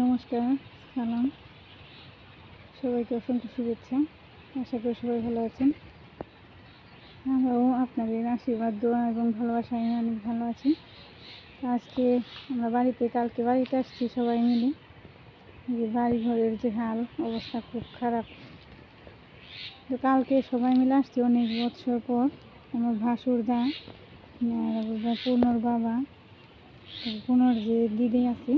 নমস্কার, সালাম। সবাইকে অসংখ্য শুভেচ্ছা। আশা করি সবাই ভালো আছেন। আমরাও আপনাদের আশীর্বাদ, দোয়া এবং ভালোবাসায় অনেক ভালো আছি। আজকে আমরা কালকে বাড়িতে আসছি সবাই মিলে। যে বাড়ি ঘরের যে হাল অবস্থা খুব খারাপ। তো কালকে সবাই মিলে আসছি অনেক বছর পর। আমার ভাসুর দা, পূর্ণর বাবা, পূর্ণর যে দিদি আছে,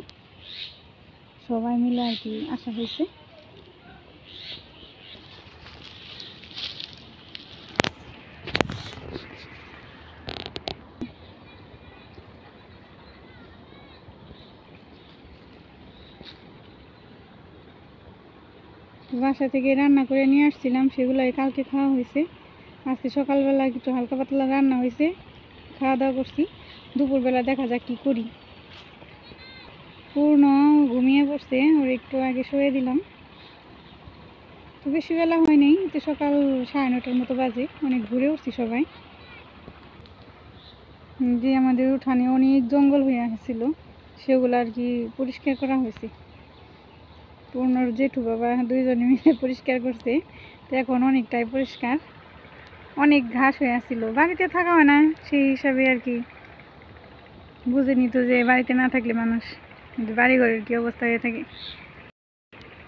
সবাই মিলে আর কি আসা হয়েছে। বাসা থেকে রান্না করে নিয়ে আসছিলাম, সেগুলাই কালকে খাওয়া হয়েছে। আজকে সকালবেলা একটু হালকা পাতলা রান্না হয়েছে, খাওয়া দাওয়া করছি। দুপুরবেলা দেখা যাক কী করি। পূর্ণ ঘুমিয়ে পড়ছে, ওর একটু আগে শুয়ে দিলাম। তো বেশি বেলা হয়নি, তো সকাল 9:30 মতো বাজে। অনেক ঘুরে উঠছি সবাই। যে আমাদের উঠানে অনেক জঙ্গল হয়ে আসছিল, সেগুলো আর কি পরিষ্কার করা হয়েছে। পূর্ণর জেঠু বাবা দুইজনে মিলে পরিষ্কার করছে। তো এখন অনেকটাই পরিষ্কার। অনেক ঘাস হয়ে আসছিল, বাড়িতে থাকা হয় না, সেই হিসাবে আর কি বুঝে নিত যে বাড়িতে না থাকলে মানুষ কিন্তু বাড়িঘরের কী অবস্থা হয়ে থাকে।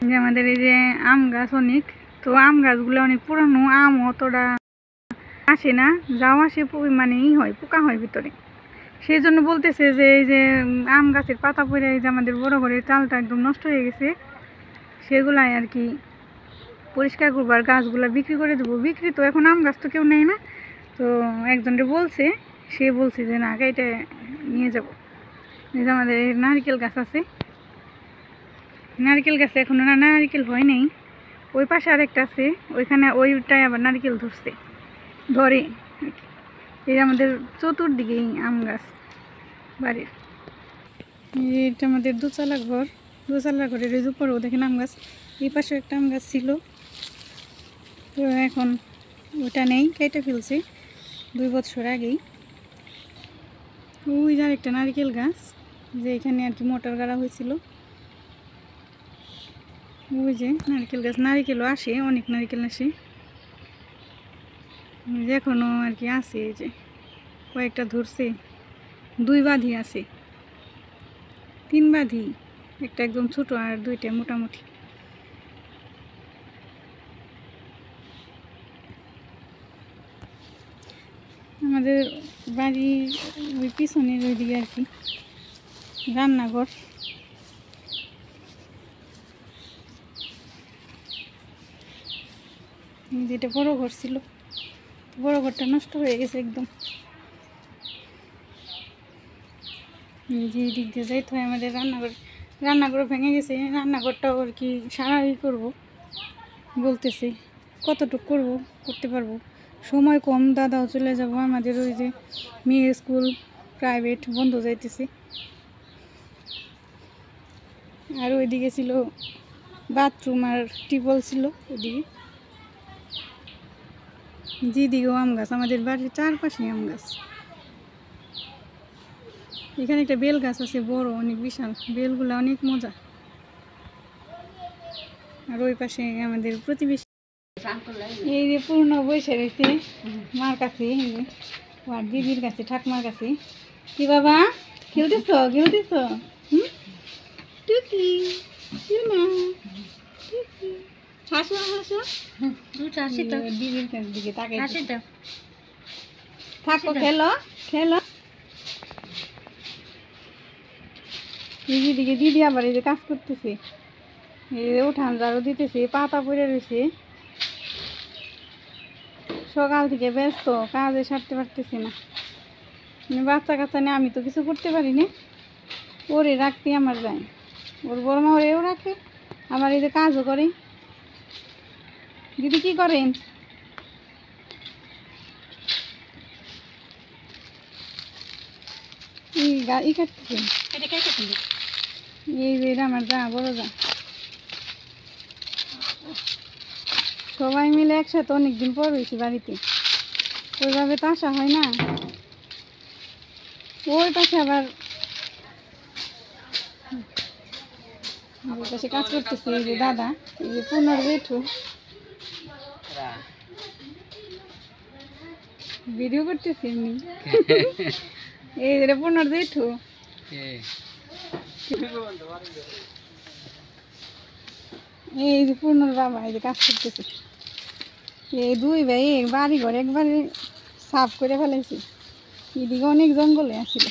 যে আমাদের এই যে আম গাছ অনেক, তো আম গাছগুলো অনেক পুরানো, আম অতটা আসে না, যাও আসে পরিমাণেই হয়, পোকা হয় ভিতরে। সেই জন্য বলতেছে যে এই যে আম গাছের পাতা পড়ে এই যে আমাদের বড় ঘরের চালটা একদম নষ্ট হয়ে গেছে, সেগুলাই আর কি পরিষ্কার করবো আর গাছগুলো বিক্রি করে দেবো। বিক্রি তো এখন আম গাছ তো কেউ নেয় না, তো একজনকে বলছে, সে বলছে যে না এটা নিয়ে যাব। এই যে আমাদের নারকেল গাছ আছে, নারকেল গাছে এখনো না নারকেল হয় নাই। ওই পাশে আরেকটা আছে, ওইখানে ওইটাই আবার নারকেল ধরে। এই আমাদের চতুর্দিকেই আম গাছ বাড়ির। এটা আমাদের দোতলা ঘরের এই উপরেও দেখেন আম গাছ। এই পাশে একটা আম গাছ ছিল, তো এখন ওটা নেই, কেটে ফেলছে 2 বছর আগেই। ওই যে আরেকটা নারকেল গাছ, যে এখানে আর কি মোটর গাড়া হয়েছিল। ওই যে নারকেল গাছ, নারকেলও আসে, অনেক নারকেল আসে। এখনও আর কি আছে, এই যে কয়েকটা ধরছে। 2 বাঁধি আছে, 3 বাঁধি, একটা একদম ছোট আর 2টা মোটামুটি। আমাদের বাড়ির ওই পিছনের ওইদিকে আর কি রান্নাঘর। যেটা বড় ঘর ছিল, বড় ঘরটা নষ্ট হয়ে গেছে একদম। যে দিক দিয়ে যাইতে হয় আমাদের রান্নাঘর ভেঙে গেছে। রান্নাঘরটাও আর কি সারাই করব বলতেছে, কতটুকু করতে পারবো। সময় কম, দাদাও চলে যাব। আমাদের ওই যে মেয়ে স্কুল প্রাইভেট বন্ধ যাইতেছে। আর ওইদিকে ছিল বাথরুম আর টিউবওয়েল ছিল ওইদিকে। যেদিকেও আম গাছ, আমাদের বাড়ির চারপাশে আম গাছ। এখানে একটা বেল গাছ আছে বড়, অনেক বিশাল, বেলগুলা অনেক মজা। আর ওই পাশে আমাদের প্রতিবেশী। এই যে পূর্ণ বসে রয়েছে মার কাছে, আর দিদির কাছে, ঠাকুমার কাছে। কি বাবা খেলতেছ? টুকি হাসো হাসো, দিদির কাছ দিকে তাকাই থাকো, খেলো। দিদিকে দিদি আবার এই যে কাজ করতেছে, এই যে উঠান ঝাড়ু দিতেছে, পাতা পড়ে রয়েছে। সকাল থেকে ব্যস্ত, কাজে সারতে পারতেছি না। বাচ্চা কাচ্চা নিয়ে আমি তো কিছু করতে পারি না, ওরে রাখতে আমার যায়। ওর বড় মা ওরেও রাখে, আমার এই যে কাজও করে। দিদি কি করেন? ই কাটতেছেন? এই যে এটা আমার যা বড় যা, সবাই মিলে একসাথে অনেকদিন পর হয়েছি বাড়িতে, ওইভাবে তো আসা হয় না। ওই পাশে আবার আমার পাশে কাজ করতেছে এই যে দাদা, এই যে পুনর জেঠু ভিডিও করতেছি এমনি। এই যে পুনর জেঠু, এই যে পূর্ণর বাবা এই যে কাজ করতেছে। এই দুই ভাই বাড়ি ঘর একবারে সাফ করে ফেলেছি, এদিকে অনেক জঙ্গলে আসছিল।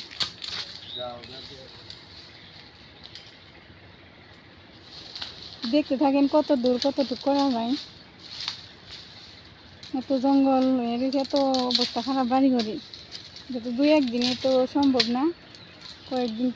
দেখতে থাকেন কত দূর কতটুকু করা যায়। এত জঙ্গল হয়ে গেছে, এত অবস্থা খারাপ বাড়ি ঘরে, যেহেতু 2-1 দিনে তো সম্ভব না, কয়েকদিন।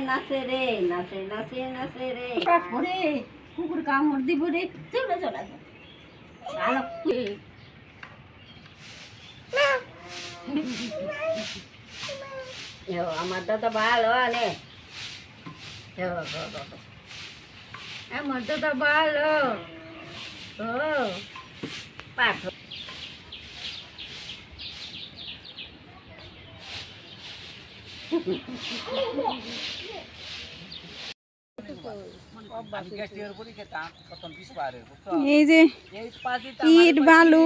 নাচে রে নাচে নাচে নাচে রে পরে কুকুর কামড় দিব রে, চলে চলে ভালো। আমার দাদা ভালো আনে, আমার দাদা ভালো ও পাঠ। এই যে ইট বালু,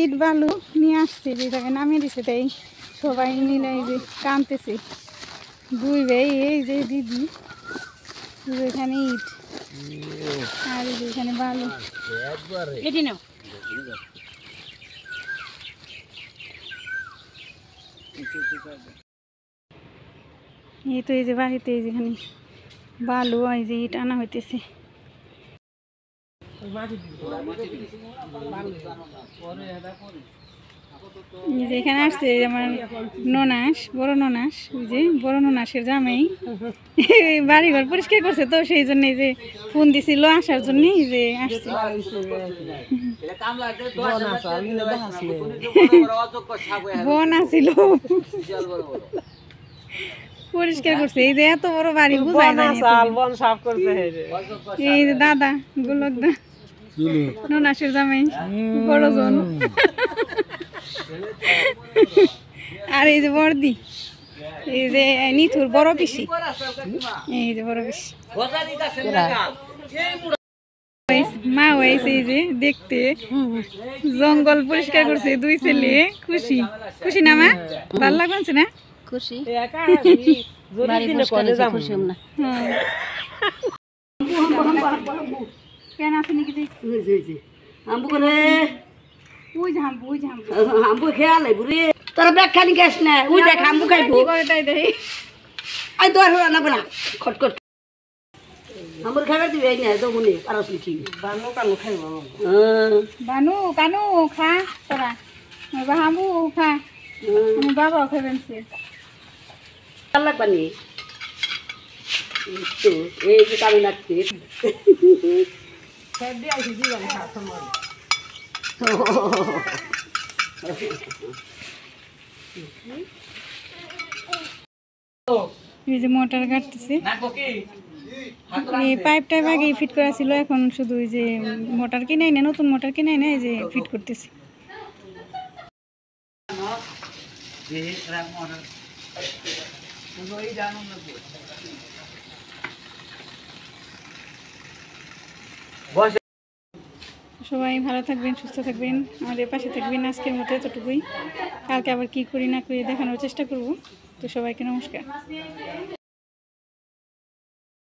ইট বালু নিয়ে আসছে, যেটাকে নামিয়ে দিছে, তাই সবাই মিলে এই যে কানতেছে। দুই ভাই, এই যে দিদি, এখানে ইট আর এই যে এখানে বালু। এটি নাও, এই তো এই যে বাড়িতে যেখানে বালু এই যে ইট আনা হইতেছে। এখানে আসছে আমার ননাস, বড় ননাস, ওই যে বড় ননাসের জামাই বাড়ি ঘর পরিষ্কার করছে, তো সেই জন্য এই যে ফোন দিছিল আসার জন্য যে আসছে। বোন আসছিল পরিষ্কার করছে, এই যে এত বড় বাড়ি বুঝাই এই যে দাদা গোলক দা ননাসের জামাই বড় জন, আর এই যে বড়দি, এই যে নিথুর বড় পিসি, এই যে বড় পিসি মা হয়েছে এই যে দেখতে। জঙ্গল পরিষ্কার করছে দুই ছেলে, খুশি খুশি না মা? ভালো লাগছে না? খুশি খুশি না কেন আছে নাকি হাম্বু খেয়াল তোরা ব্যাগ খালি গ্যাস না ওই দেখ হাম্বু খাইবো আই তো আর না বলা খটখট হাম্বুর খাবার দিবি এই না তো মনে পারস নাকি বানু কানু খাইব বানু কানু খা তোরা হাম্বু খা, আমি বাবা খাবেন সে ভাল লাগবানি তো এই যে কামি লাগছে এই যে মোটর কাটতেছে, এই পাইপ টাইপ আগে ফিট করা ছিল, এখন শুধু ওই যে মোটর কিনাই না, নতুন মোটর কিনাই না, এই যে ফিট করতেছি। সবাই ভালো থাকবেন, সুস্থ থাকবেন, আমাদের পাশে থাকবেন। আজকের মতো এতটুকুই, কালকে আবার কি করি না করি দেখানোর চেষ্টা করব। তো সবাইকে নমস্কার।